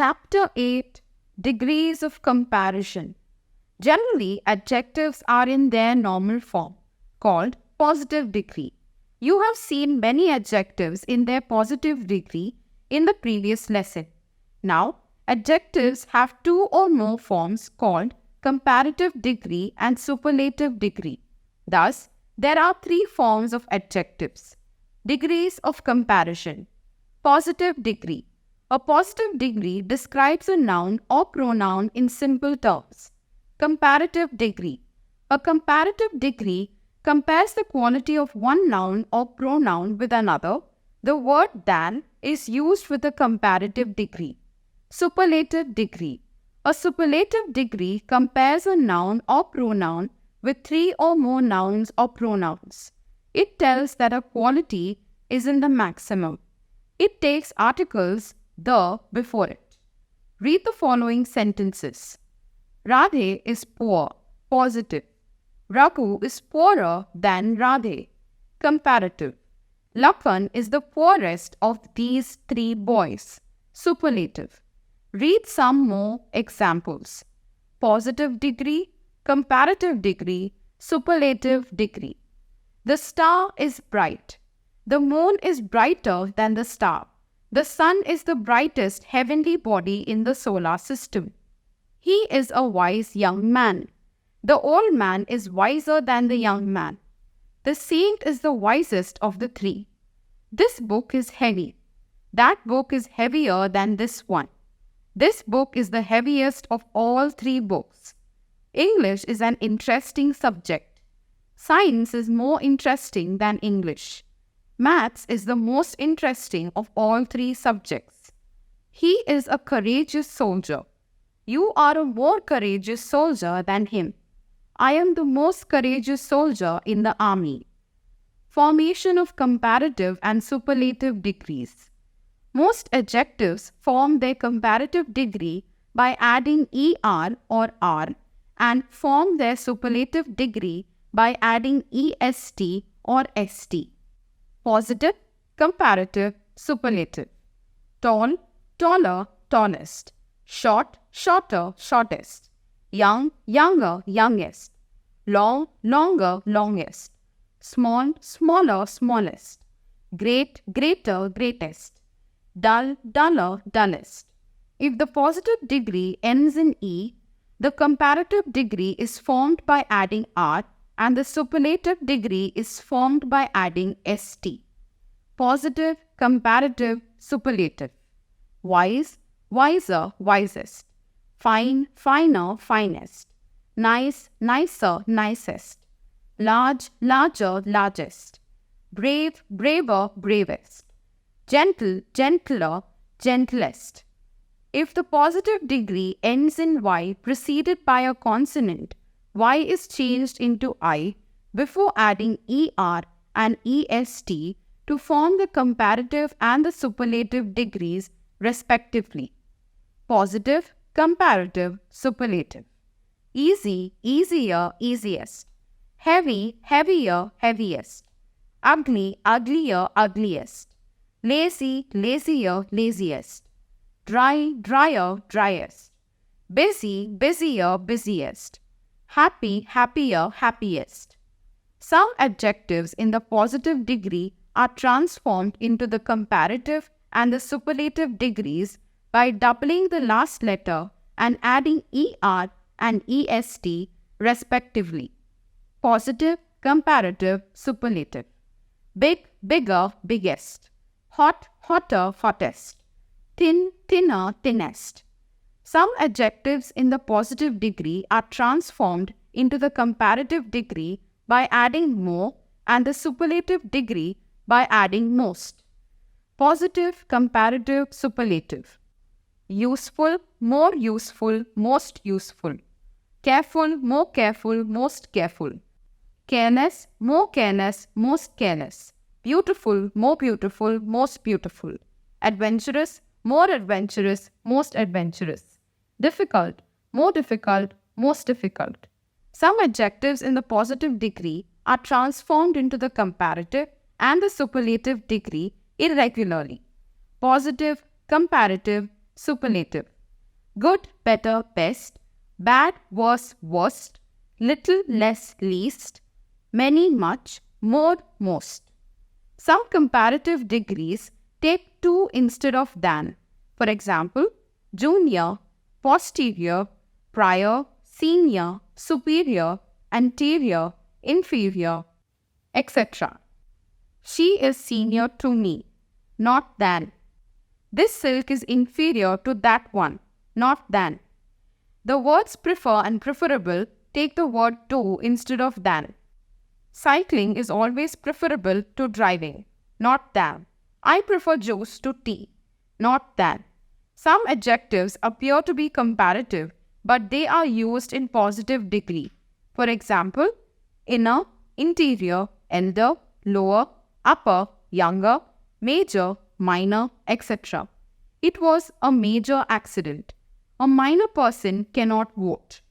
Chapter 8, Degrees of Comparison. Generally, adjectives are in their normal form, called positive degree. You have seen many adjectives in their positive degree in the previous lesson. Now, adjectives have two or more forms called comparative degree and superlative degree. Thus, there are three forms of adjectives. Degrees of comparison. Positive degree. A positive degree describes a noun or pronoun in simple terms. Comparative degree. A comparative degree compares the quality of one noun or pronoun with another. The word than is used with a comparative degree. Superlative degree. A superlative degree compares a noun or pronoun with three or more nouns or pronouns. It tells that a quality is in the maximum. It takes articles the before it. Read the following sentences. Radhe is poor, positive. Raghu is poorer than Radhe, comparative. Lakan is the poorest of these three boys, superlative. Read some more examples. Positive degree, comparative degree, superlative degree. The star is bright. The moon is brighter than the star. The sun is the brightest heavenly body in the solar system. He is a wise young man. The old man is wiser than the young man. The saint is the wisest of the three. This book is heavy. That book is heavier than this one. This book is the heaviest of all three books. English is an interesting subject. Science is more interesting than English. Maths is the most interesting of all three subjects. He is a courageous soldier. You are a more courageous soldier than him. I am the most courageous soldier in the army. Formation of comparative and superlative degrees. Most adjectives form their comparative degree by adding er or r and form their superlative degree by adding est or st. Positive, comparative, superlative. Tall, taller, tallest. Short, shorter, shortest. Young, younger, youngest. Long, longer, longest. Small, smaller, smallest. Great, greater, greatest. Dull, duller, dullest. If the positive degree ends in e, the comparative degree is formed by adding r and the superlative degree is formed by adding st. Positive, comparative, superlative. Wise, wiser, wisest. Fine, finer, finest. Nice, nicer, nicest. Large, larger, largest. Brave, braver, bravest. Gentle, gentler, gentlest. If the positive degree ends in y preceded by a consonant, y is changed into I before adding er and est to form the comparative and the superlative degrees respectively. Positive, comparative, superlative. Easy, easier, easiest. Heavy, heavier, heaviest. Ugly, uglier, ugliest. Lazy, lazier, laziest. Dry, drier, driest. Busy, busier, busiest. Happy, happier, happiest. Some adjectives in the positive degree are transformed into the comparative and the superlative degrees by doubling the last letter and adding er and est respectively. Positive, comparative, superlative. Big, bigger, biggest. Hot, hotter, hottest. Thin, thinner, thinnest. Some adjectives in the positive degree are transformed into the comparative degree by adding more and the superlative degree by adding most. Positive, comparative, superlative. Useful, more useful, most useful. Careful, more careful, most careful. Careless, more careless, most careless. Beautiful, more beautiful, most beautiful. Adventurous, more adventurous, most adventurous. Difficult, more difficult, most difficult. Some adjectives in the positive degree are transformed into the comparative and the superlative degree irregularly. Positive, comparative, superlative. Good, better, best. Bad, worse, worst. Little, less, least. Many, much. More, most. Some comparative degrees take to instead of than. For example, junior, posterior, prior, senior, superior, anterior, inferior, etc. She is senior to me, not than. This silk is inferior to that one, not than. The words prefer and preferable take the word to instead of than. Cycling is always preferable to driving, not than. I prefer juice to tea, not than. Some adjectives appear to be comparative, but they are used in positive degree. For example, inner, interior, elder, lower, upper, younger, major, minor, etc. It was a major accident. A minor person cannot vote.